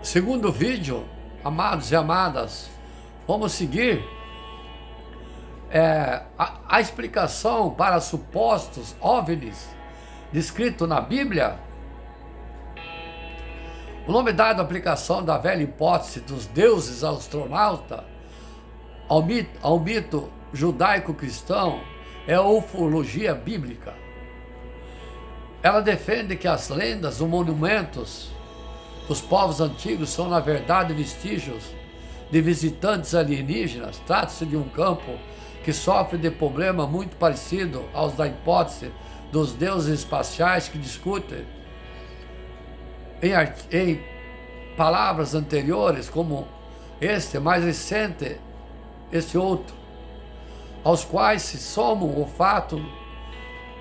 Segundo vídeo, amados e amadas, vamos seguir a explicação para supostos OVNIs descrito na Bíblia. O nome dado à aplicação da velha hipótese dos deuses astronauta ao mito judaico-cristão é a ufologia bíblica. Ela defende que as lendas ou monumentos dos povos antigos são, na verdade, vestígios de visitantes alienígenas. Trata-se de um campo que sofre de problema muito parecido aos da hipótese dos deuses espaciais que discutem em palavras anteriores, como este mais recente, esse outro, aos quais se somam o fato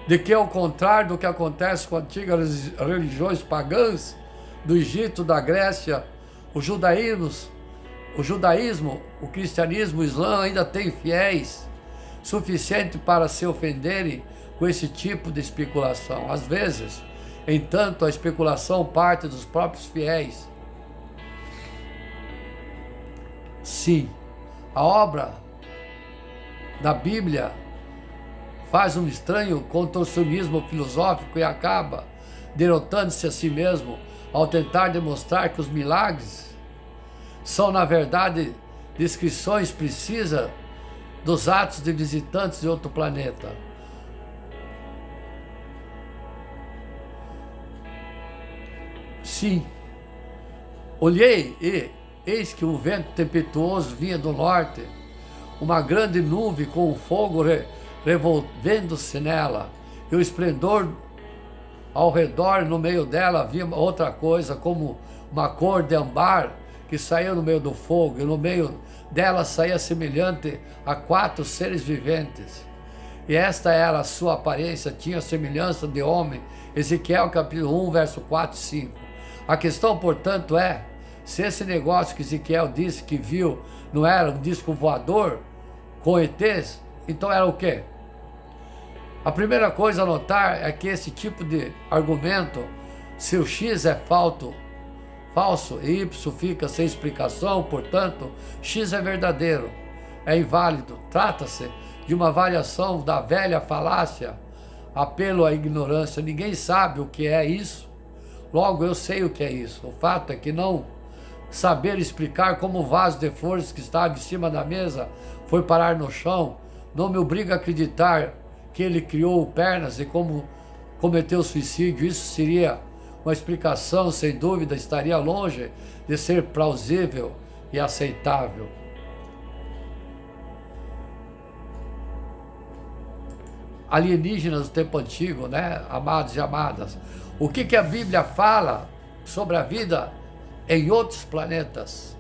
de que, ao contrário do que acontece com antigas religiões pagãs do Egito, da Grécia, o judaísmo, o cristianismo, o islã ainda tem fiéis suficiente para se ofenderem com esse tipo de especulação. Às vezes, entanto, a especulação parte dos próprios fiéis. Sim, a obra da Bíblia faz um estranho contorcionismo filosófico e acaba derrotando-se a si mesmo ao tentar demonstrar que os milagres são, na verdade, descrições precisas dos atos de visitantes de outro planeta. Sim, olhei e eis que um vento tempestuoso vinha do norte, uma grande nuvem com fogo revolvendo-se nela, e o esplendor ao redor, no meio dela, havia outra coisa, como uma cor de ambar que saía no meio do fogo, e no meio dela saía semelhante a 4 seres viventes. E esta era a sua aparência, tinha semelhança de homem. Ezequiel capítulo 1, verso 4 e 5. A questão, portanto, é, se esse negócio que Ezequiel disse que viu não era um disco voador com ETs, então era o quê? A primeira coisa a notar é que esse tipo de argumento, se o X é falso e Y fica sem explicação, portanto, X é verdadeiro, é inválido. Trata-se de uma variação da velha falácia, apelo à ignorância. Ninguém sabe o que é isso, logo eu sei o que é isso. O fato é que não saber explicar como o vaso de flores que estava em cima da mesa foi parar no chão não me obriga a acreditar que ele criou pernas e como cometeu suicídio. Isso seria uma explicação, sem dúvida, estaria longe de ser plausível e aceitável. Alienígenas do tempo antigo, né, amados e amadas? O que a Bíblia fala sobre a vida em outros planetas?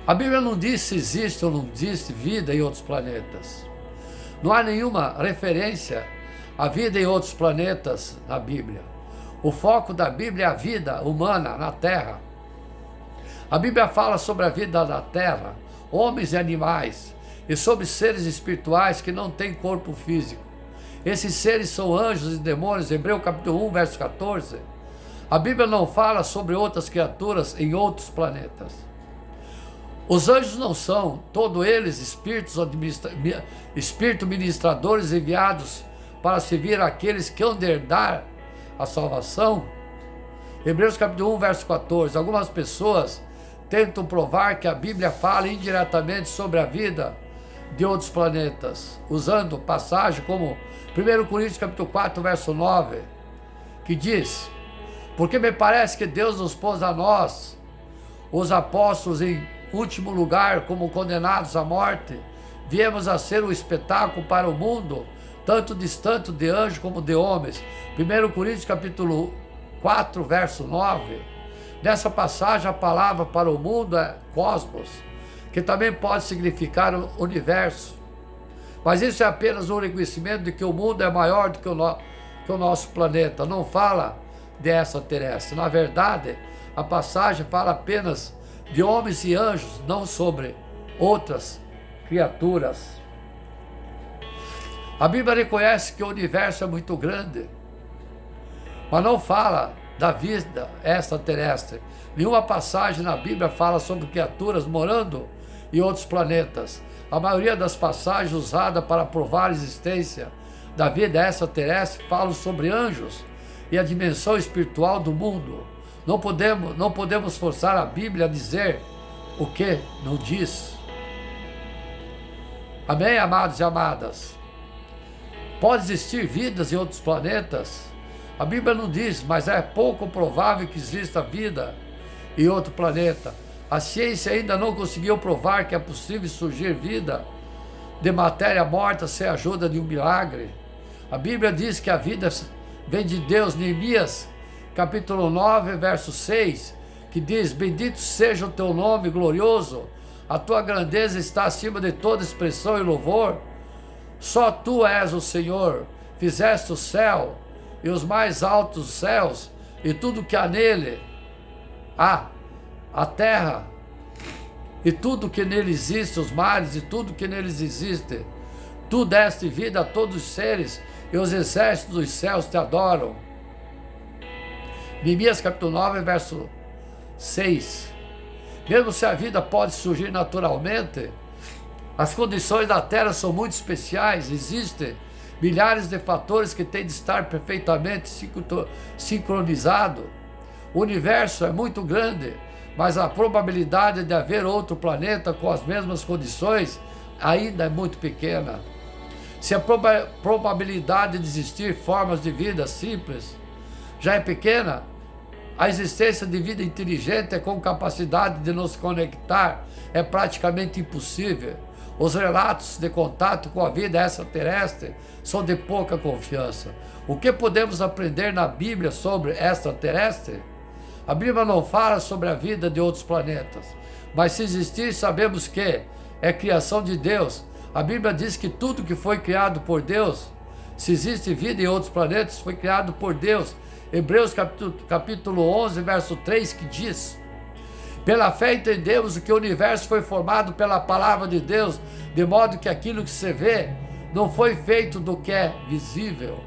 A Bíblia não diz se existe ou não existe vida em outros planetas. Não há nenhuma referência à vida em outros planetas na Bíblia. O foco da Bíblia é a vida humana na Terra. A Bíblia fala sobre a vida na Terra, homens e animais, e sobre seres espirituais que não têm corpo físico. Esses seres são anjos e demônios, Hebreus capítulo 1, verso 14. A Bíblia não fala sobre outras criaturas em outros planetas. Os anjos não são, todos eles, espíritos ministradores enviados para servir aqueles que hão de herdar a salvação? Hebreus capítulo 1, verso 14. Algumas pessoas tentam provar que a Bíblia fala indiretamente sobre a vida de outros planetas, usando passagem como 1 Coríntios capítulo 4, verso 9, que diz: porque me parece que Deus nos pôs a nós, os apóstolos, em último lugar, como condenados à morte, viemos a ser um espetáculo para o mundo, tanto distante de anjos como de homens. 1 Coríntios capítulo 4, verso 9. Nessa passagem, a palavra para o mundo é cosmos, que também pode significar o universo. Mas isso é apenas um reconhecimento de que o mundo é maior do que o nosso planeta. Não fala de extraterrestre. Na verdade, a passagem fala apenas de homens e anjos, não sobre outras criaturas. A Bíblia reconhece que o universo é muito grande, mas não fala da vida extraterrestre. Nenhuma passagem na Bíblia fala sobre criaturas morando em outros planetas. A maioria das passagens usadas para provar a existência da vida extraterrestre falam sobre anjos e a dimensão espiritual do mundo. Não podemos forçar a Bíblia a dizer o que não diz. Amém, amados e amadas? Pode existir vidas em outros planetas? A Bíblia não diz, mas é pouco provável que exista vida em outro planeta. A ciência ainda não conseguiu provar que é possível surgir vida de matéria morta sem a ajuda de um milagre. A Bíblia diz que a vida vem de Deus. Neemias, capítulo 9, verso 6, que diz: bendito seja o teu nome glorioso, a tua grandeza está acima de toda expressão e louvor. Só tu és o Senhor, fizeste o céu e os mais altos céus e tudo que há nele, a terra e tudo que nele existe, os mares e tudo que neles existe. Tu deste vida a todos os seres e os exércitos dos céus te adoram. Neemias capítulo 9, verso 6. Mesmo se a vida pode surgir naturalmente, as condições da Terra são muito especiais. Existem milhares de fatores que têm de estar perfeitamente sincronizados. O universo é muito grande, mas a probabilidade de haver outro planeta com as mesmas condições ainda é muito pequena. Se a probabilidade de existir formas de vida simples já é pequena, a existência de vida inteligente com capacidade de nos conectar é praticamente impossível. Os relatos de contato com a vida extraterrestre são de pouca confiança. O que podemos aprender na Bíblia sobre extraterrestre? A Bíblia não fala sobre a vida de outros planetas, mas se existir, sabemos que é criação de Deus. A Bíblia diz que tudo que foi criado por Deus, se existe vida em outros planetas, foi criado por Deus. Hebreus capítulo 11, verso 3, que diz: pela fé entendemos que o universo foi formado pela palavra de Deus, de modo que aquilo que se vê não foi feito do que é visível.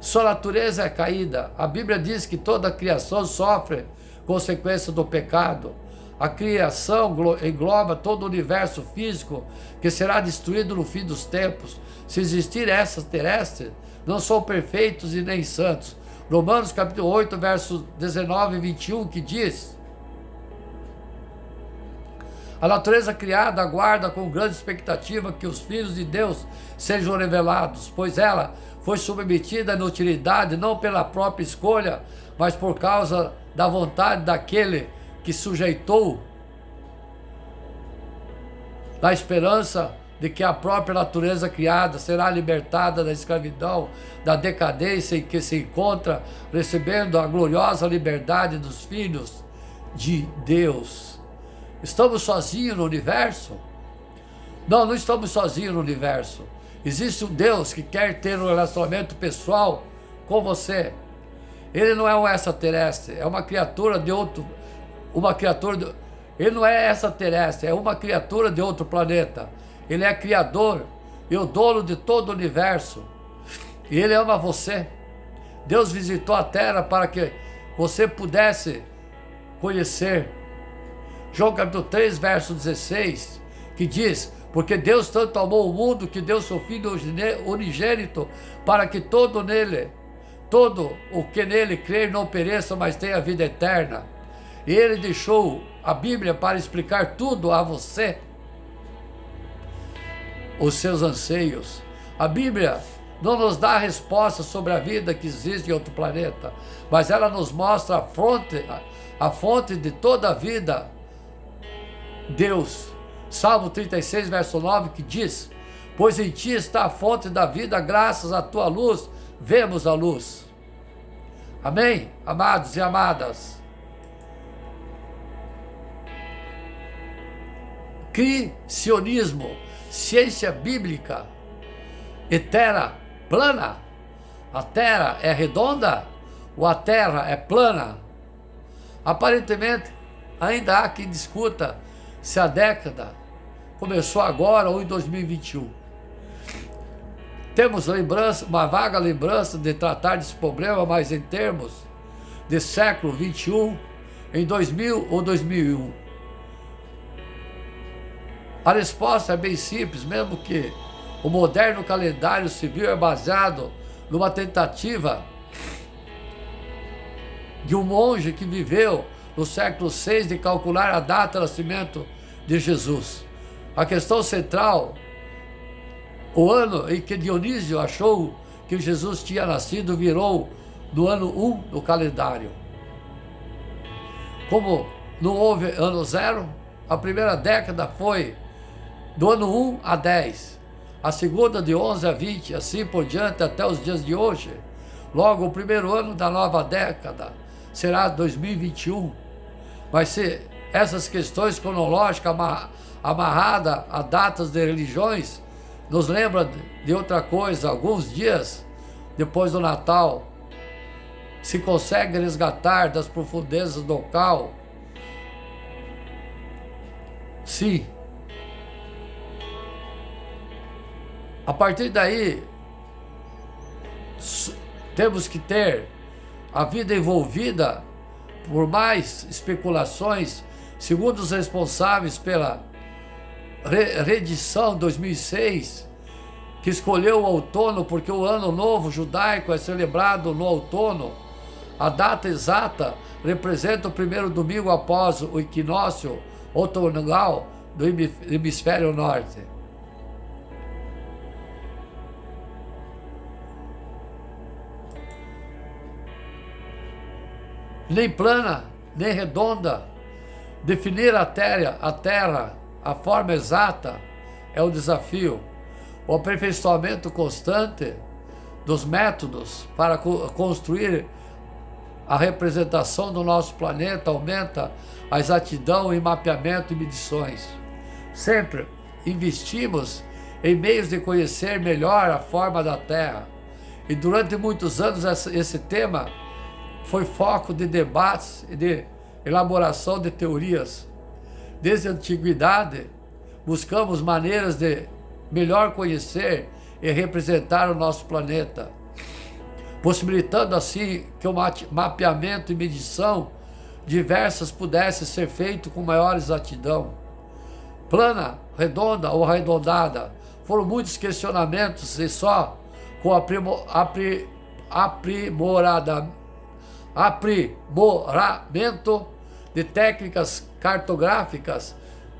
Sua natureza é caída. A Bíblia diz que toda a criação sofre consequência do pecado. A criação engloba todo o universo físico que será destruído no fim dos tempos. Se existir extraterrestres, não são perfeitos e nem santos. Romanos capítulo 8, versos 19 e 21, que diz: a natureza criada aguarda com grande expectativa que os filhos de Deus sejam revelados, pois ela foi submetida à inutilidade não pela própria escolha, mas por causa da vontade daquele que sujeitou, na esperança de que a própria natureza criada será libertada da escravidão, da decadência em que se encontra, recebendo a gloriosa liberdade dos filhos de Deus. Estamos sozinhos no universo? Não, não estamos sozinhos no universo. Existe um Deus que quer ter um relacionamento pessoal com você. Ele não é um extraterrestre, é uma criatura de outro, ele não é extraterrestre, é uma criatura de outro planeta. Ele é criador e o dono de todo o universo. E ele ama você. Deus visitou a terra para que você pudesse conhecer. João capítulo 3, verso 16, que diz: porque Deus tanto amou o mundo que deu seu Filho unigênito, para que todo o que nele crer não pereça, mas tenha vida eterna. E ele deixou a Bíblia para explicar tudo a você, os seus anseios. A Bíblia não nos dá resposta sobre a vida que existe em outro planeta, mas ela nos mostra a fonte de toda a vida, Deus. Salmo 36, verso 9, que diz: pois em ti está a fonte da vida, graças à tua luz vemos a luz. Amém, amados e amadas? Criacionismo, ciência bíblica e terra plana. A terra é redonda ou a terra é plana? Aparentemente, ainda há quem discuta se a década começou agora ou em 2021. temos lembrança, uma vaga lembrança de tratar desse problema, mas em termos de século XXI, em 2000 ou 2001. A resposta é bem simples, mesmo que o moderno calendário civil é baseado numa tentativa de um monge que viveu no século VI de calcular a data do nascimento de Jesus. A questão central, o ano em que Dionísio achou que Jesus tinha nascido, virou no ano 1 do calendário. Como não houve ano 0, a primeira década foi do ano 1 a 10, a segunda de 11 a 20, assim por diante até os dias de hoje. Logo, o primeiro ano da nova década será 2021. Mas se essas questões cronológicas amarradas a datas de religiões nos lembram de outra coisa, alguns dias depois do Natal, se consegue resgatar das profundezas do local? Sim. A partir daí, temos que ter a vida envolvida por mais especulações, segundo os responsáveis pela reedição 2006, que escolheu o outono porque o ano novo judaico é celebrado no outono. A data exata representa o primeiro domingo após o equinócio outonal do hemisfério norte. Nem plana, nem redonda, definir a terra, a forma exata, é o desafio. O aperfeiçoamento constante dos métodos para construir a representação do nosso planeta aumenta a exatidão em mapeamento e medições. Sempre investimos em meios de conhecer melhor a forma da Terra. E durante muitos anos esse tema foi foco de debates e de elaboração de teorias. Desde a antiguidade, buscamos maneiras de melhor conhecer e representar o nosso planeta, possibilitando assim que o mapeamento e medição diversas pudessem ser feito com maior exatidão. Plana, redonda ou arredondada, foram muitos questionamentos e só com aprimoramento de técnicas cartográficas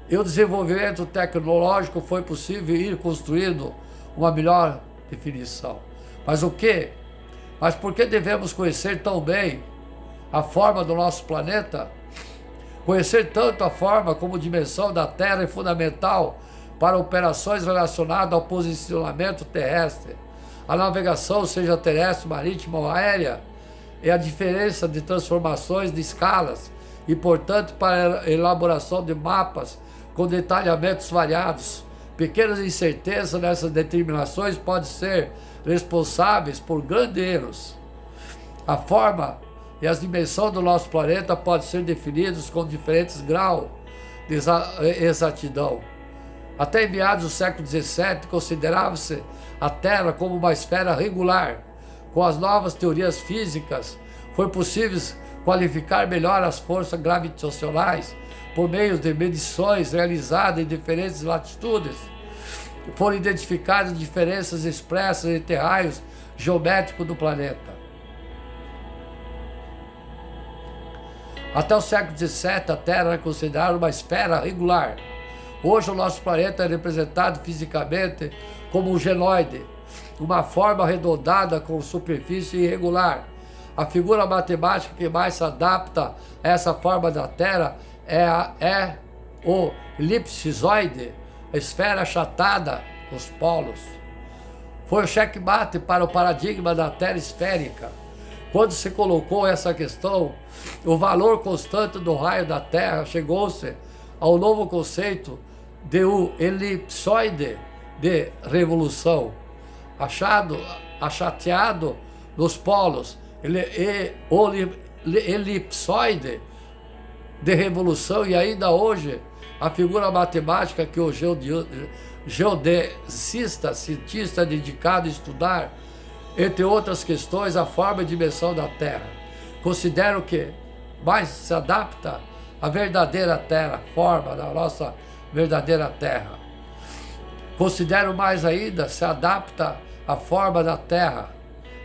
e o desenvolvimento tecnológico foi possível ir construindo uma melhor definição. Mas por que devemos conhecer tão bem a forma do nosso planeta? Conhecer tanto a forma como dimensão da Terra é fundamental para operações relacionadas ao posicionamento terrestre, a navegação, seja terrestre, marítima ou aérea, e a diferença de transformações de escalas e, portanto, para a elaboração de mapas com detalhamentos variados. Pequenas incertezas nessas determinações podem ser responsáveis por grandes erros. A forma e as dimensões do nosso planeta podem ser definidos com diferentes graus de exatidão. Até em meados do século XVII, considerava-se a Terra como uma esfera regular. Com as novas teorias físicas, foi possível qualificar melhor as forças gravitacionais por meio de medições realizadas em diferentes latitudes. Foram identificadas diferenças expressas entre raios geométricos do planeta. Até o século XVII, a Terra era considerada uma esfera regular. Hoje, o nosso planeta é representado fisicamente como um genoide, uma forma arredondada com superfície irregular. A figura matemática que mais se adapta a essa forma da Terra é o elipsoide, a esfera achatada nos polos. Foi o checkmate para o paradigma da Terra esférica. Quando se colocou essa questão, o valor constante do raio da Terra, chegou-se ao novo conceito de um elipsoide de revolução, achateado nos polos. O elipsoide de revolução, e ainda hoje a figura matemática que o geodesista, cientista dedicado a estudar, entre outras questões, a forma e dimensão da Terra. Considero que mais se adapta à verdadeira Terra, forma da nossa verdadeira Terra. Considero mais ainda se adapta à forma da Terra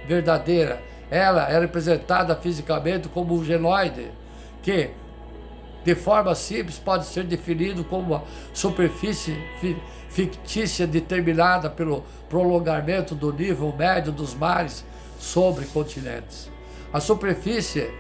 verdadeira. Ela é representada fisicamente como um genoide, que de forma simples pode ser definido como uma superfície fictícia determinada pelo prolongamento do nível médio dos mares sobre continentes. A superfície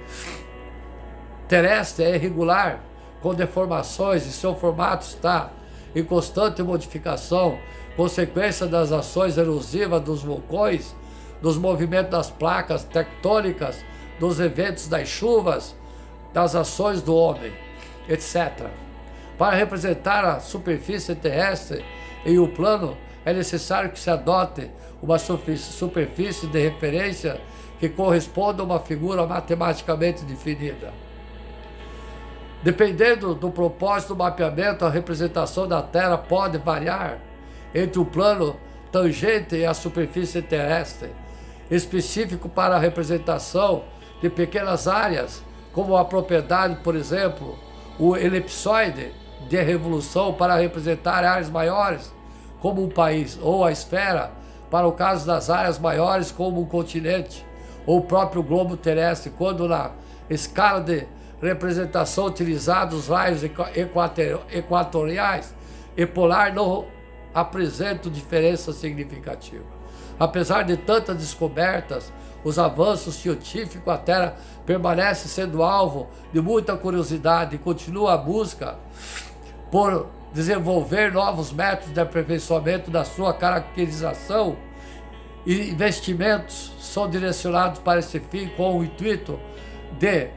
terrestre é irregular, com deformações, e seu formato está em constante modificação, consequência das ações erosivas dos vulcões, dos movimentos das placas tectônicas, dos eventos das chuvas, das ações do homem, etc. Para representar a superfície terrestre em um plano, é necessário que se adote uma superfície de referência que corresponda a uma figura matematicamente definida. Dependendo do propósito do mapeamento, a representação da Terra pode variar entre o plano tangente e a superfície terrestre, específico para a representação de pequenas áreas, como a propriedade, por exemplo, o elipsoide de revolução para representar áreas maiores, como um país, ou a esfera, para o caso das áreas maiores, como um continente, ou o próprio globo terrestre, quando na escala de representação utilizada os raios equatoriais e polar não apresentam diferença significativa. Apesar de tantas descobertas, os avanços científicos, a Terra permanece sendo alvo de muita curiosidade e continua a busca por desenvolver novos métodos de aperfeiçoamento da sua caracterização, e investimentos são direcionados para esse fim com o intuito de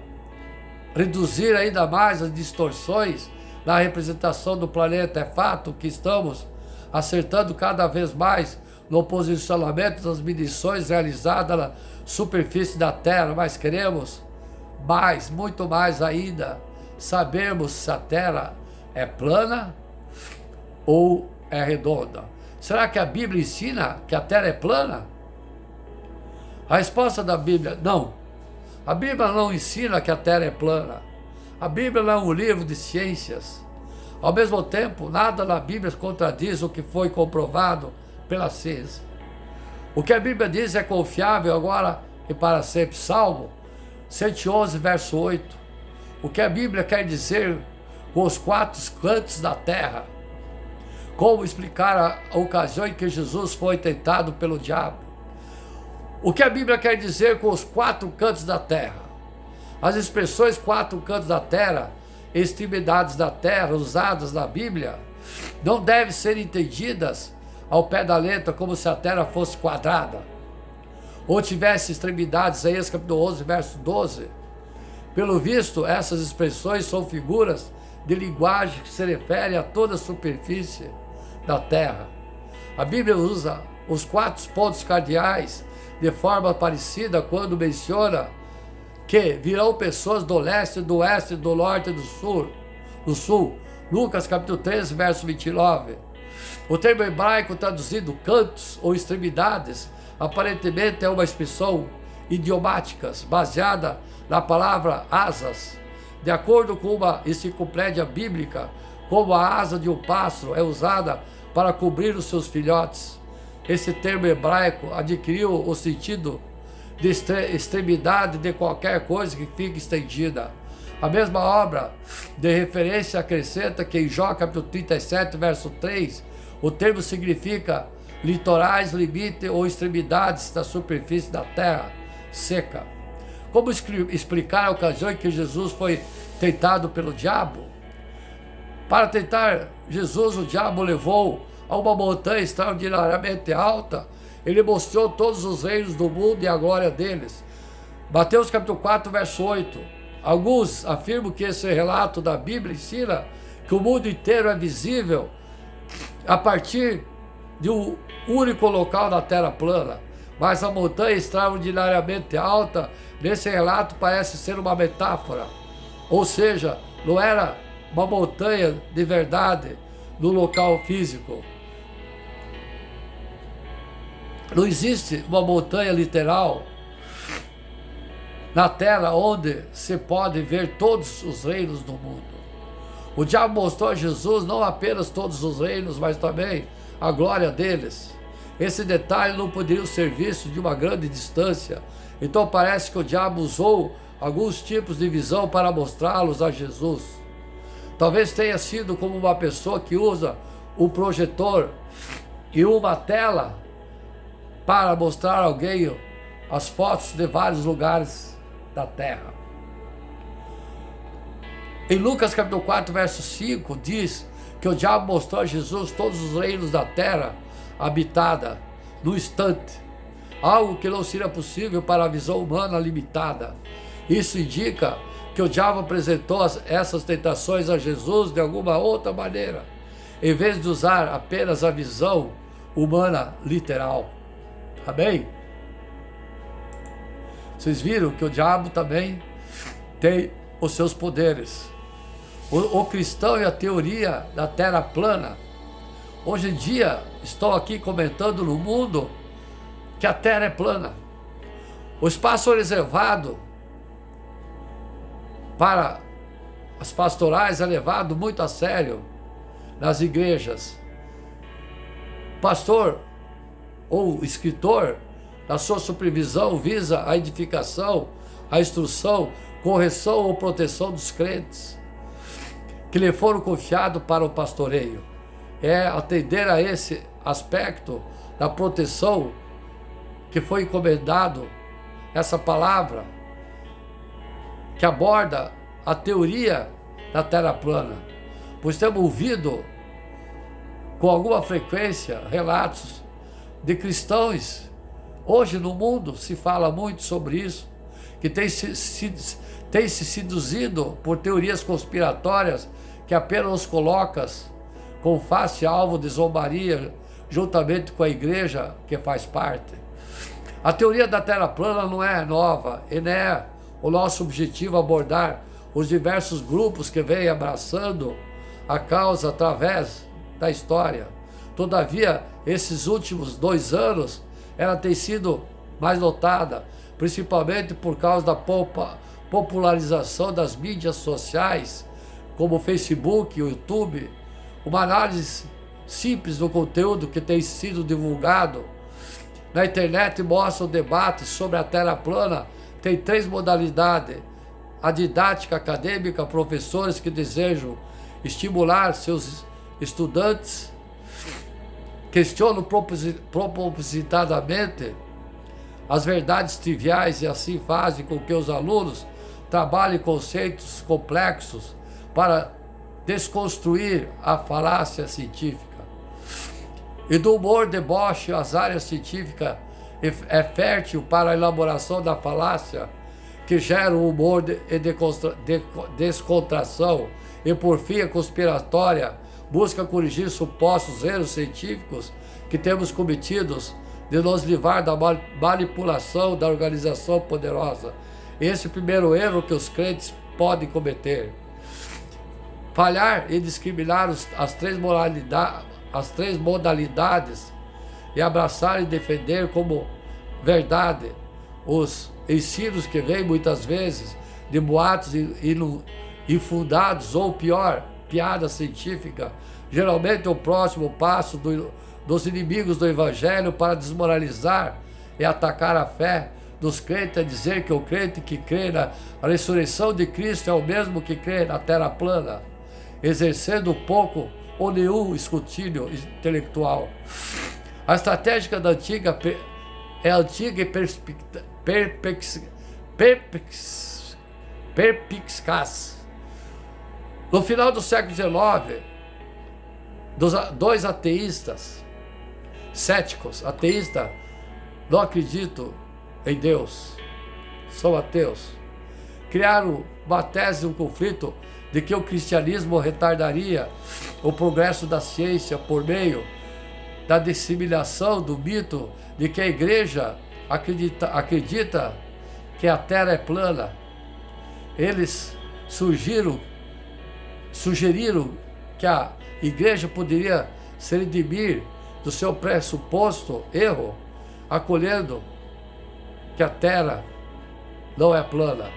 reduzir ainda mais as distorções na representação do planeta. É fato que estamos acertando cada vez mais no posicionamento das medições realizadas na superfície da Terra, mas queremos mais, muito mais ainda, sabermos se a Terra é plana ou é redonda. Será que a Bíblia ensina que a Terra é plana? A resposta da Bíblia: não. A Bíblia não ensina que a Terra é plana. A Bíblia não é um livro de ciências. Ao mesmo tempo, nada na Bíblia contradiz o que foi comprovado pela ciência. O que a Bíblia diz é confiável agora e para sempre. Salmo 111, verso 8. O que a Bíblia quer dizer com os quatro cantos da terra? Como explicar a ocasião em que Jesus foi tentado pelo diabo? O que a Bíblia quer dizer com os quatro cantos da terra? As expressões quatro cantos da terra, extremidades da terra, usadas na Bíblia, não devem ser entendidas ao pé da letra como se a terra fosse quadrada ou tivesse extremidades. Isaías capítulo 11, verso 12. Pelo visto, essas expressões são figuras de linguagem que se referem a toda a superfície da terra. A Bíblia usa os quatro pontos cardeais de forma parecida quando menciona que virão pessoas do leste, do oeste, do norte e do sul. Lucas capítulo 13, verso 29. O termo hebraico traduzido cantos ou extremidades aparentemente é uma expressão idiomática baseada na palavra asas. De acordo com uma enciclopédia bíblica, como a asa de um pássaro é usada para cobrir os seus filhotes, esse termo hebraico adquiriu o sentido de extremidade de qualquer coisa que fique estendida. A mesma obra de referência acrescenta que em Jó capítulo 37, verso 3, o termo significa litorais, limite ou extremidades da superfície da terra seca. Como explicar a ocasião em que Jesus foi tentado pelo diabo? Para tentar Jesus, o diabo levou a uma montanha extraordinariamente alta. Ele mostrou todos os reinos do mundo e a glória deles. Mateus capítulo 4, verso 8. Alguns afirmam que esse relato da Bíblia ensina que o mundo inteiro é visível a partir de um único local na terra plana. Mas a montanha extraordinariamente alta, nesse relato, parece ser uma metáfora Ou seja, não era uma montanha de verdade no local físico. Não existe uma montanha literal na terra onde se pode ver todos os reinos do mundo. O diabo mostrou a Jesus não apenas todos os reinos, mas também a glória deles. Esse detalhe não poderia ser visto de uma grande distância. Então parece que o diabo usou alguns tipos de visão para mostrá-los a Jesus. Talvez tenha sido como uma pessoa que usa um projetor e uma tela para mostrar a alguém as fotos de vários lugares da terra. Em Lucas capítulo 4, verso 5, diz que o diabo mostrou a Jesus todos os reinos da terra habitada no instante, algo que não seria possível para a visão humana limitada. Isso indica que o diabo apresentou essas tentações a Jesus de alguma outra maneira, em vez de usar apenas a visão humana literal. Amém? Vocês viram que o diabo também tem os seus poderes. O cristão e a teoria da terra plana. Hoje em dia, estou aqui comentando no mundo que a terra é plana. O espaço reservado para as pastorais é levado muito a sério nas igrejas. Pastor ou escritor, na sua supervisão, visa a edificação, a instrução, correção ou proteção dos crentes que lhe foram confiados para o pastoreio. É atender a esse aspecto da proteção que foi encomendado, essa palavra que aborda a teoria da terra plana, pois temos ouvido com alguma frequência relatos de cristãos. Hoje no mundo se fala muito sobre isso, que tem se seduzido por teorias conspiratórias que apenas os colocam com face alvo de zombaria juntamente com a igreja que faz parte. A teoria da terra plana não é nova e não é o nosso objetivo abordar os diversos grupos que vêm abraçando a causa através da história. Todavia, esses últimos 2 anos, ela tem sido mais notada, principalmente por causa da popularização das mídias sociais, como o Facebook, o YouTube. Uma análise simples do conteúdo que tem sido divulgado na internet mostra o debate sobre a terra plana. Tem 3 modalidades: a didática acadêmica, professores que desejam estimular seus estudantes, questionam propositadamente as verdades triviais e assim fazem com que os alunos trabalhem conceitos complexos para desconstruir a falácia científica. E do humor deboche, as áreas científicas é fértil para a elaboração da falácia, que gera o humor e descontração, e por fim a conspiratória busca corrigir supostos erros científicos que temos cometidos de nos livrar da manipulação da organização poderosa. Esse é o primeiro erro que os crentes podem cometer: falhar em discriminar as três modalidades e abraçar e defender como verdade os ensinos que vêm muitas vezes de boatos infundados, ou pior, piada científica. Geralmente o próximo passo dos inimigos do evangelho para desmoralizar e atacar a fé dos crentes é dizer que o crente que crê na ressurreição de Cristo é o mesmo que crê na terra plana, exercendo pouco ou nenhum escrutínio intelectual. A estratégia da antiga é antiga e perspicaz. No final do século XIX, dois ateístas, céticos, ateístas, não acreditam em Deus, são ateus, criaram uma tese, um conflito de que o cristianismo retardaria o progresso da ciência por meio da disseminação do mito de que a igreja acredita que a terra é plana. Eles sugeriram que a igreja poderia se redimir do seu pressuposto erro, acolhendo que a terra não é plana.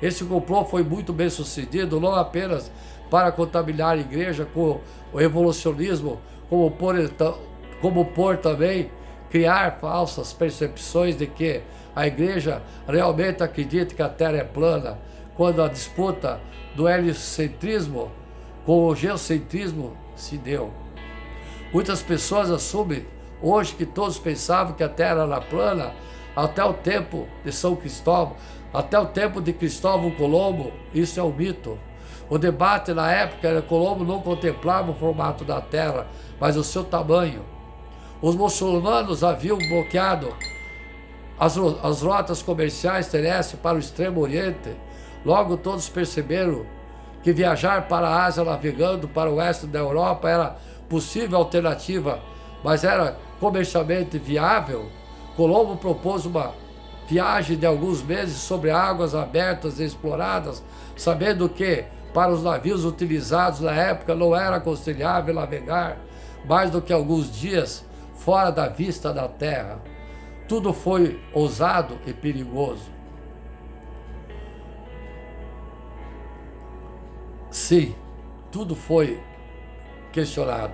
Esse complô foi muito bem sucedido, não apenas para contaminar a igreja com o evolucionismo, como por também criar falsas percepções de que a igreja realmente acredita que a terra é plana, quando a disputa do heliocentrismo com o geocentrismo se deu. Muitas pessoas assumem hoje que todos pensavam que a terra era plana até o tempo de São Cristóvão, até o tempo de Cristóvão Colombo. Isso é um mito. O debate na época era que Colombo não contemplava o formato da terra, mas o seu tamanho. Os muçulmanos haviam bloqueado as rotas comerciais terrestres para o Extremo Oriente. Logo todos perceberam que viajar para a Ásia navegando para o oeste da Europa era possível alternativa, mas era comercialmente viável. Colombo propôs uma viagem de alguns meses sobre águas abertas e exploradas, sabendo que para os navios utilizados na época não era aconselhável navegar mais do que alguns dias fora da vista da terra. Tudo foi ousado e perigoso. Sim, tudo foi questionado.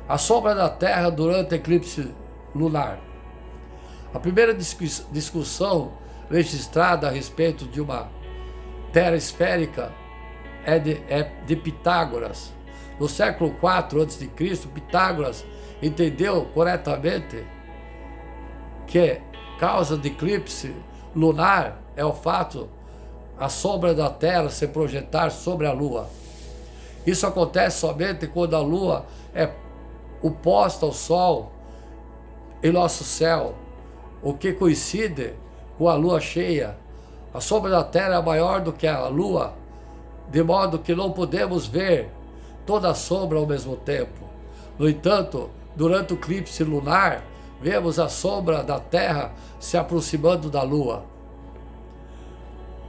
A sombra da terra durante o eclipse lunar. A primeira discussão registrada a respeito de uma terra esférica é de Pitágoras. No século IV a.C., Pitágoras entendeu corretamente que causa de eclipse lunar é o fato a sombra da terra se projetar sobre a lua. Isso acontece somente quando a lua é oposta ao sol em nosso céu, o que coincide com a lua cheia. A sombra da terra é maior do que a lua, de modo que não podemos ver toda a sombra ao mesmo tempo. No entanto, durante o eclipse lunar, vemos a sombra da terra se aproximando da lua.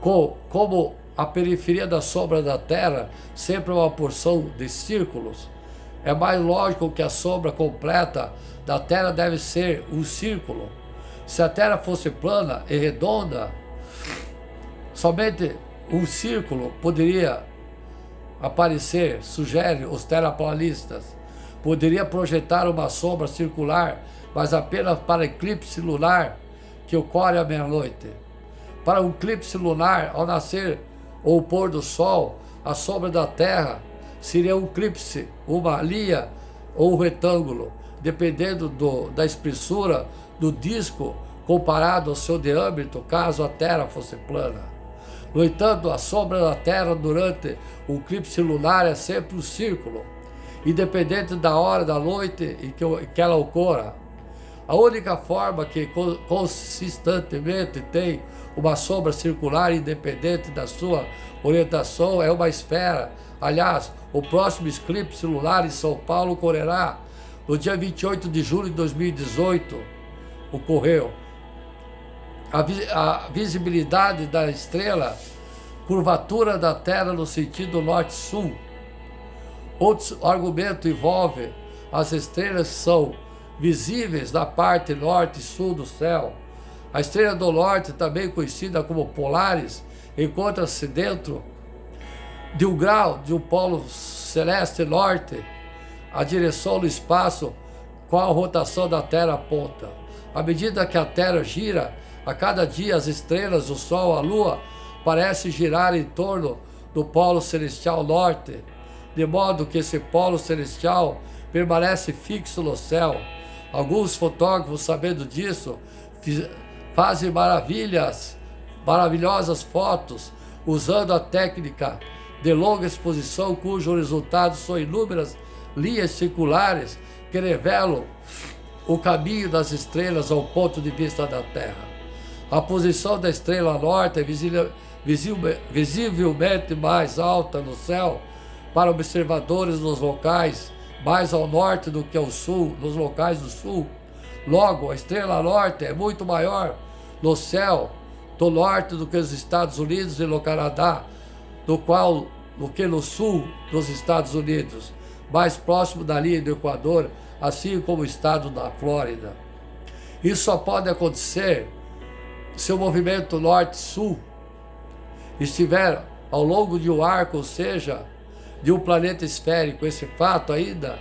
Como a periferia da sombra da terra sempre é uma porção de círculos, é mais lógico que a sombra completa da terra deve ser um círculo. Se a terra fosse plana e redonda, somente um círculo poderia aparecer, sugere os terraplanistas. Poderia projetar uma sombra circular, mas apenas para eclipse lunar que ocorre à meia-noite. Para um eclipse lunar, ao nascer ou pôr do sol, a sombra da terra seria um eclipse, uma linha ou um retângulo, dependendo da espessura do disco comparado ao seu diâmetro, caso a terra fosse plana. No entanto, a sombra da terra durante o eclipse lunar é sempre um círculo, independente da hora da noite em que ela ocorra. A única forma que consistentemente tem uma sombra circular independente da sua orientação é uma esfera. Aliás, o próximo eclipse lunar em São Paulo ocorrerá no dia 28 de julho de 2018. Ocorreu. A visibilidade da estrela, curvatura da Terra no sentido norte-sul. Outro argumento envolve as estrelas são visíveis na parte norte e sul do céu. A estrela do norte, também conhecida como Polaris, encontra-se dentro de um grau de um polo celeste norte, a direção do espaço qual a rotação da Terra aponta. À medida que a Terra gira, a cada dia as estrelas, o Sol, a Lua, parecem girar em torno do polo celestial norte, de modo que esse polo celestial permanece fixo no céu. Alguns fotógrafos, sabendo disso, fazem maravilhosas fotos usando a técnica de longa exposição, cujos resultados são inúmeras linhas circulares que revelam o caminho das estrelas ao ponto de vista da Terra. A posição da estrela norte é visivelmente mais alta no céu para observadores nos locais mais ao norte do que ao sul, nos locais do sul. Logo, a estrela norte é muito maior no céu do norte do que os Estados Unidos e no Canadá. do que no sul dos Estados Unidos, mais próximo da linha do Equador, assim como o estado da Flórida. Isso só pode acontecer se o movimento norte-sul estiver ao longo de um arco, ou seja, de um planeta esférico. Esse fato ainda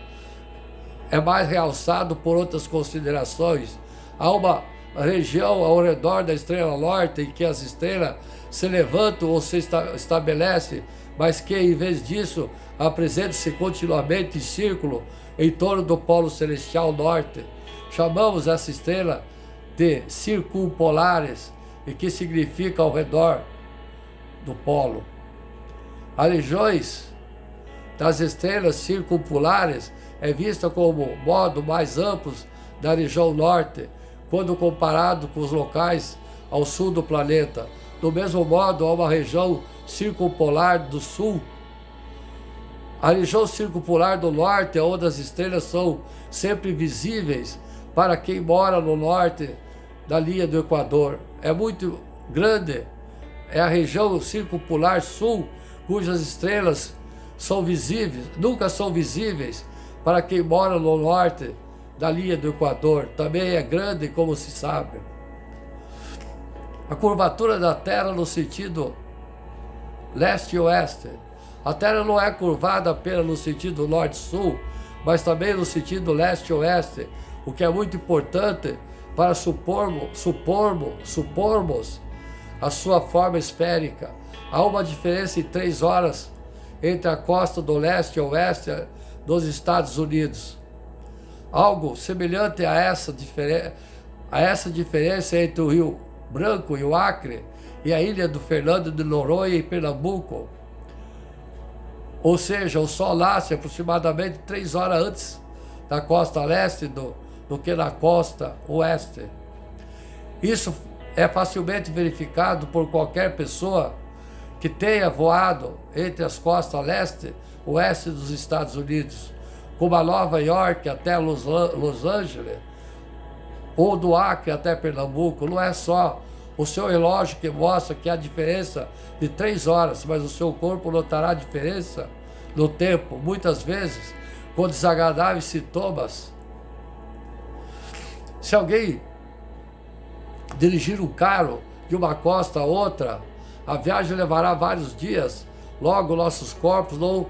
é mais realçado por outras considerações. Há uma região ao redor da estrela norte em que as estrelas se levantam ou se estabelecem, mas que em vez disso apresentam-se continuamente em círculo em torno do polo celestial norte. Chamamos essa estrela de circumpolares, e que significa ao redor do polo. As regiões das estrelas circumpolares é vista como modo mais amplo da região norte, quando comparado com os locais ao sul do planeta. Do mesmo modo, há uma região circumpolar do sul. A região circumpolar do norte é onde as estrelas são sempre visíveis para quem mora no norte da linha do Equador. É muito grande. É a região circumpolar sul, cujas estrelas são visíveis, nunca são visíveis para quem mora no norte da linha do Equador. Também é grande, como se sabe. A curvatura da Terra no sentido leste e oeste. A Terra não é curvada apenas no sentido norte-sul, mas também no sentido leste-oeste, o que é muito importante para supormos a sua forma esférica. Há uma diferença em 3 horas entre a costa do leste e oeste dos Estados Unidos. Algo semelhante a essa diferença entre o Rio Branco e o Acre e a ilha do Fernando de Noronha em Pernambuco. Ou seja, o Sol nasce aproximadamente 3 horas antes da costa leste do que na costa oeste. Isso é facilmente verificado por qualquer pessoa que tenha voado entre as costas leste e oeste dos Estados Unidos, como a Nova York até Los Angeles, ou do Acre até Pernambuco. Não é só o seu relógio que mostra que há diferença de 3 horas, mas o seu corpo notará a diferença no tempo, muitas vezes com desagradáveis sintomas. Se alguém dirigir um carro de uma costa a outra, a viagem levará vários dias. Logo, nossos corpos não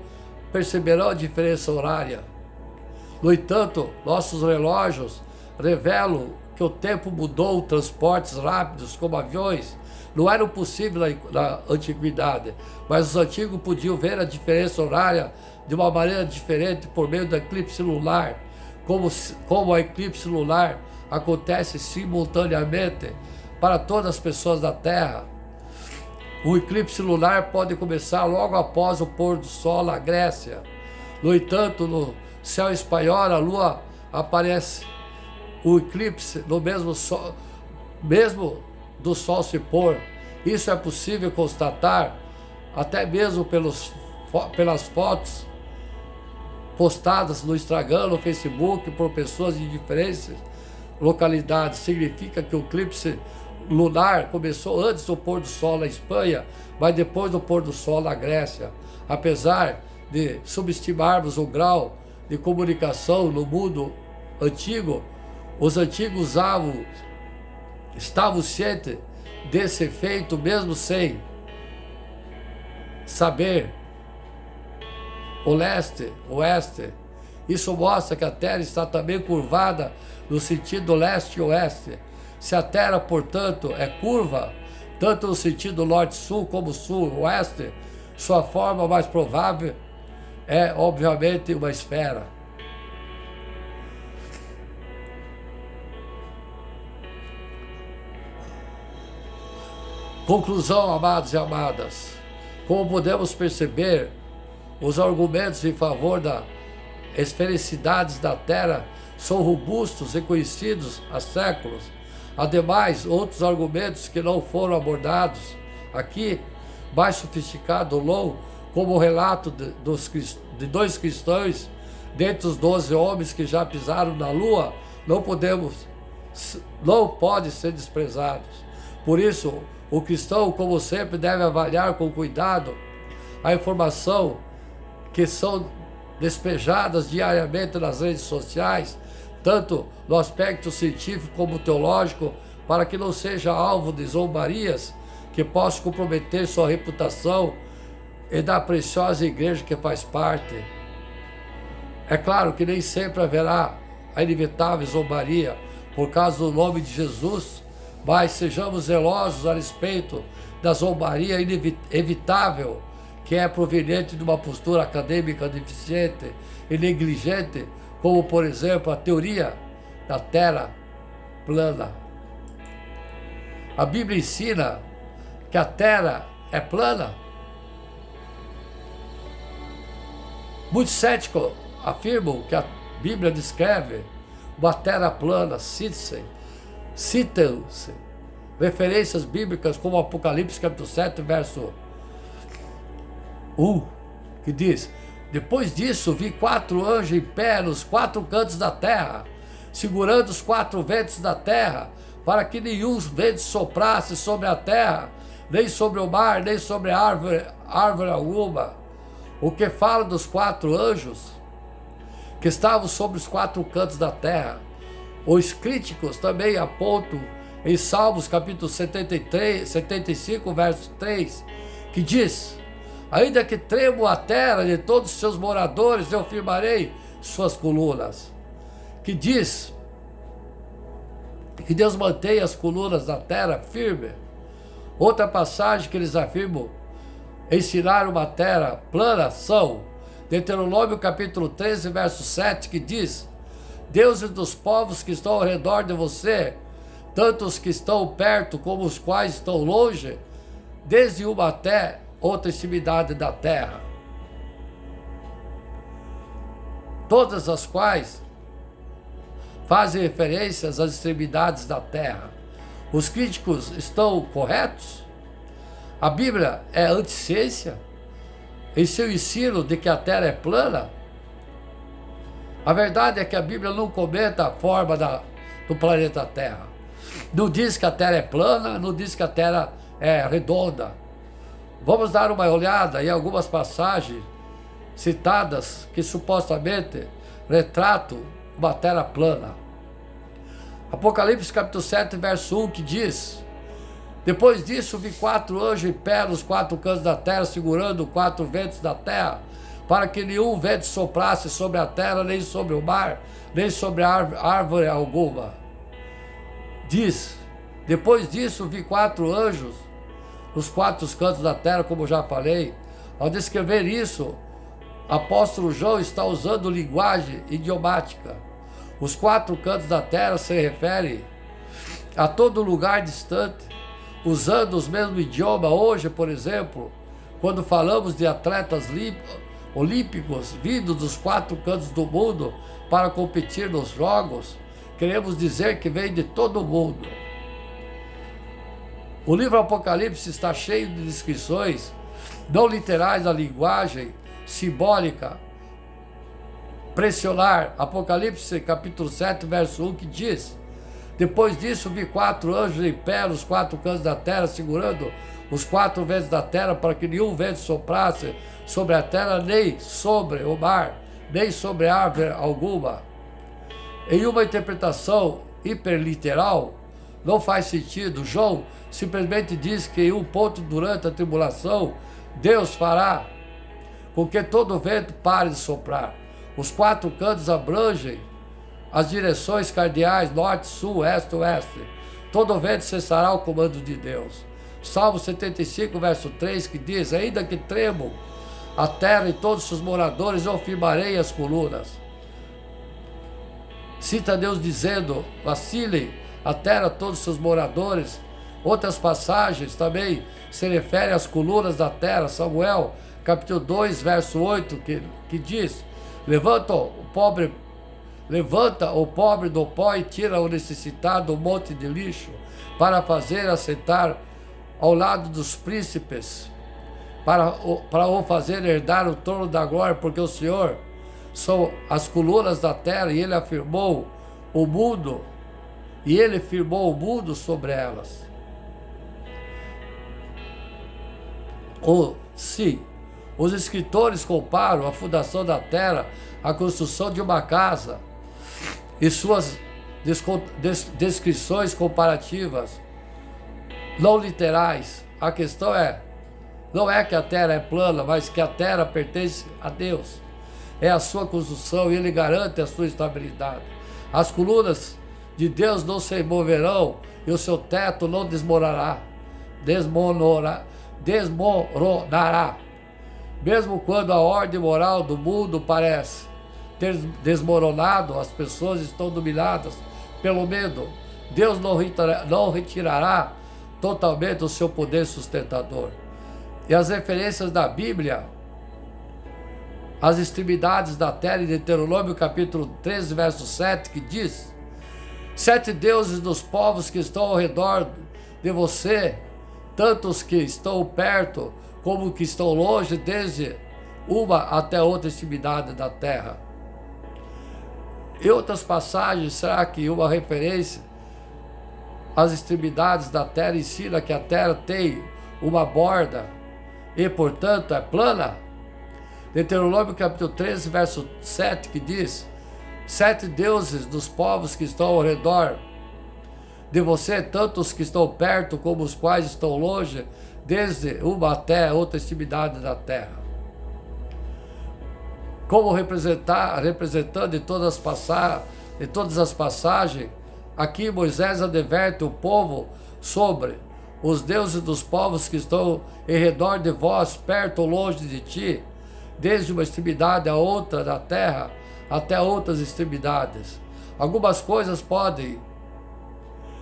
perceberão a diferença horária. No entanto, nossos relógios revelam que o tempo mudou. Transportes rápidos, como aviões, não eram possíveis na antiguidade, mas os antigos podiam ver a diferença horária de uma maneira diferente por meio do eclipse lunar. Como o eclipse lunar acontece simultaneamente para todas as pessoas da Terra, o eclipse lunar pode começar logo após o pôr do sol na Grécia. No entanto, no céu espanhol, a lua aparece o eclipse no mesmo do sol se pôr. Isso é possível constatar até mesmo pelas fotos postadas no Instagram, no Facebook, por pessoas de diferentes localidades. Significa que o eclipse lunar começou antes do pôr do sol na Espanha, mas depois do pôr do sol na Grécia. Apesar de subestimarmos o grau de comunicação no mundo antigo, os antigos estavam cientes desse efeito mesmo sem saber o leste, oeste. Isso mostra que a Terra está também curvada no sentido leste e oeste. Se a Terra, portanto, é curva, tanto no sentido norte-sul como sul-oeste, sua forma mais provável é, obviamente, uma esfera. Conclusão, amados e amadas. Como podemos perceber, os argumentos em favor da esfericidade da Terra são robustos e conhecidos há séculos. Ademais, outros argumentos que não foram abordados aqui, mais sofisticados, como o relato de 2 cristãos, dentre os 12 homens que já pisaram na Lua, não podem ser desprezados. Por isso, o cristão, como sempre, deve avaliar com cuidado a informação que são despejadas diariamente nas redes sociais, tanto no aspecto científico como teológico, para que não seja alvo de zombarias que possam comprometer sua reputação e da preciosa igreja que faz parte. É claro que nem sempre haverá a inevitável zombaria por causa do nome de Jesus, mas sejamos zelosos a respeito da zombaria inevitável que é proveniente de uma postura acadêmica deficiente e negligente, como, por exemplo, a teoria da Terra plana. A Bíblia ensina que a Terra é plana. Muitos céticos afirmam que a Bíblia descreve uma Terra plana, citam-se referências bíblicas como Apocalipse capítulo 7, verso 1, que diz: depois disso vi 4 anjos em pé nos 4 cantos da terra, segurando os 4 ventos da terra, para que nenhum vento soprasse sobre a terra, nem sobre o mar, nem sobre árvore alguma. O que fala dos 4 anjos que estavam sobre os 4 cantos da terra. Os críticos também apontam em Salmos capítulo 75, verso 3, que diz: ainda que tremo a terra de todos os seus moradores, eu firmarei suas colunas. Que diz que Deus mantém as colunas da terra firme. Outra passagem que eles afirmam ensinar uma terra plana são Deuteronômio capítulo 13, verso 7, que diz: deuses dos povos que estão ao redor de você, tanto os que estão perto como os quais estão longe, desde uma até outra extremidade da terra, todas as quais fazem referências às extremidades da terra. Os críticos estão corretos? A Bíblia é anticiência em seu ensino de que a terra é plana? A verdade é que a Bíblia não comenta a forma do planeta Terra. Não diz que a terra é plana, não diz que a terra é redonda. Vamos dar uma olhada em algumas passagens citadas que supostamente retratam uma terra plana. Apocalipse capítulo 7, verso 1, que diz: depois disso vi 4 anjos em pé nos 4 cantos da terra, segurando 4 ventos da terra, para que nenhum vento soprasse sobre a terra, nem sobre o mar, nem sobre árvore alguma. Diz: depois disso vi 4 anjos nos 4 cantos da terra, como já falei. Ao descrever isso, o apóstolo João está usando linguagem idiomática. Os 4 cantos da terra se referem a todo lugar distante, usando os mesmos idiomas. Hoje, por exemplo, quando falamos de atletas olímpicos vindos dos 4 cantos do mundo para competir nos jogos, queremos dizer que vem de todo o mundo. O livro Apocalipse está cheio de descrições não literais da linguagem simbólica pressionar. Apocalipse capítulo 7, verso 1, que diz: depois disso vi 4 anjos em pé nos 4 cantos da terra, segurando os 4 ventos da terra, para que nenhum vento soprasse sobre a terra, nem sobre o mar, nem sobre árvore alguma. Em uma interpretação hiperliteral, não faz sentido. João simplesmente diz que em um ponto durante a tribulação, Deus fará com que todo vento pare de soprar. Os 4 cantos abrangem as direções cardeais, norte, sul, este, oeste. Todo vento cessará ao comando de Deus. Salmo 75, verso 3, que diz: ainda que tremam a terra e todos os seus moradores, eu firmarei as colunas. Cita Deus dizendo: vacilem a terra, todos os seus moradores. Outras passagens também se referem às colunas da terra. Samuel, capítulo 2, verso 8, que diz: levanta o pobre do pó e tira o necessitado do monte de lixo, para fazer assentar ao lado dos príncipes, para o fazer herdar o trono da glória, porque o Senhor são as colunas da terra, e ele firmou o mundo sobre elas. Sim, Os escritores comparam a fundação da terra à construção de uma casa e suas descrições comparativas, não literais. A questão não é que a terra é plana, mas que a terra pertence a Deus. É a sua construção e Ele garante a sua estabilidade. As colunas de Deus não se moverão e o seu teto não desmoronará. Mesmo quando a ordem moral do mundo parece ter desmoronado, as pessoas estão dominadas pelo medo. Deus não retirará totalmente o seu poder sustentador. E as referências da Bíblia, as extremidades da terra, em Deuteronômio capítulo 13, verso 7, que diz: 7 deuses dos povos que estão ao redor de você, tanto os que estão perto como os que estão longe, desde uma até outra extremidade da terra. Em outras passagens, será que uma referência às extremidades da terra ensina que a terra tem uma borda e, portanto, é plana? Deuteronômio capítulo 13, verso 7, que diz: 7 deuses dos povos que estão ao redor de você, tanto os que estão perto como os quais estão longe, desde uma até outra extremidade da terra. Como representando de todas as passagens, aqui Moisés adverte o povo sobre os deuses dos povos que estão em redor de vós, perto ou longe de ti, desde uma extremidade a outra da terra até outras extremidades. Algumas coisas podem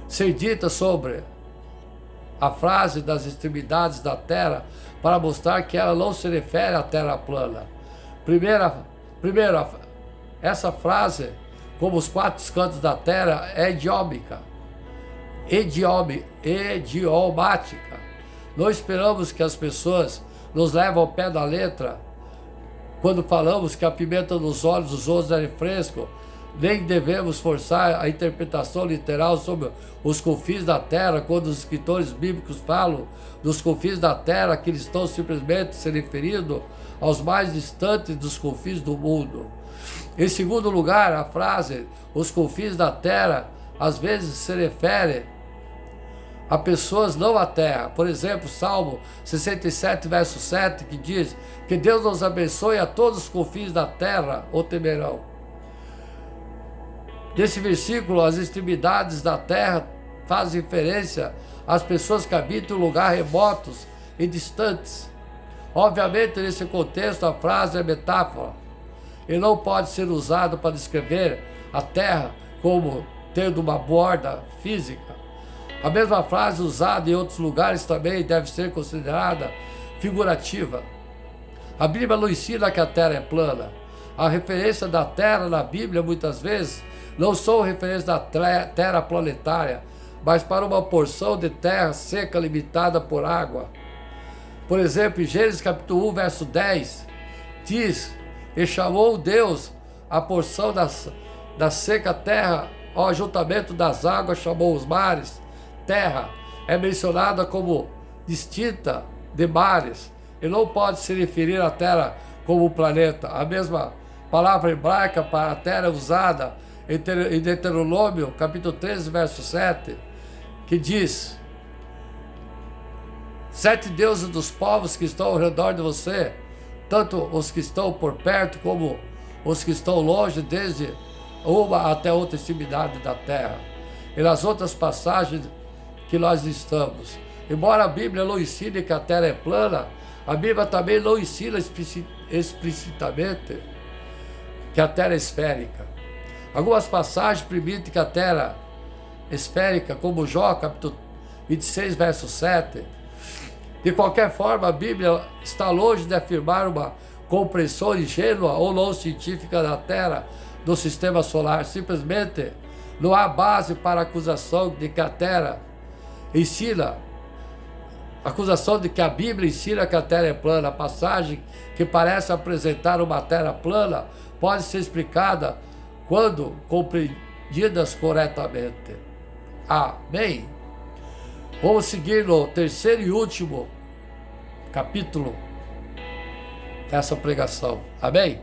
ser ditas sobre a frase das extremidades da terra para mostrar que ela não se refere à terra plana. Primeiro, essa frase, como os 4 cantos da terra, é idiomática. Não esperamos que as pessoas nos levem ao pé da letra quando falamos que a pimenta nos olhos dos outros é fresco. Nem devemos forçar a interpretação literal sobre os confins da terra, quando os escritores bíblicos falam dos confins da terra, que eles estão simplesmente se referindo aos mais distantes dos confins do mundo. Em segundo lugar, a frase os confins da terra às vezes se refere a pessoas, não à terra. Por exemplo, Salmo 67, verso 7, que diz que Deus nos abençoe a todos os confins da terra o temerão. Nesse versículo, as extremidades da terra fazem referência às pessoas que habitam em lugares remotos e distantes. Obviamente, nesse contexto, a frase é metáfora e não pode ser usada para descrever a terra como tendo uma borda física. A mesma frase usada em outros lugares também deve ser considerada figurativa. A Bíblia não ensina que a terra é plana. A referência da terra na Bíblia, muitas vezes, não são referências da terra planetária, mas para uma porção de terra seca limitada por água. Por exemplo, em Gênesis capítulo 1, verso 10, diz: e chamou Deus a porção da seca terra, ao ajuntamento das águas chamou os mares. Terra é mencionada como distinta de mares, e não pode se referir à terra como planeta. A mesma palavra hebraica para a terra é usada em Deuteronômio, capítulo 13, verso 7, que diz: 7 deuses dos povos que estão ao redor de você, tanto os que estão por perto como os que estão longe, desde uma até outra extremidade da terra. E nas outras passagens que nós estamos, embora a Bíblia não ensine que a terra é plana, a Bíblia também não ensina explicitamente que a terra é esférica. Algumas passagens permitem que a terra esférica, como Jó, capítulo 26, verso 7. De qualquer forma, a Bíblia está longe de afirmar uma compreensão ingênua ou não científica da terra do sistema solar. Simplesmente não há base para a acusação de que a terra acusação de que a Bíblia ensina que a terra é plana. A passagem que parece apresentar uma terra plana pode ser explicada quando compreendidas corretamente. Amém? Vamos seguir no terceiro e último capítulo essa pregação. Amém?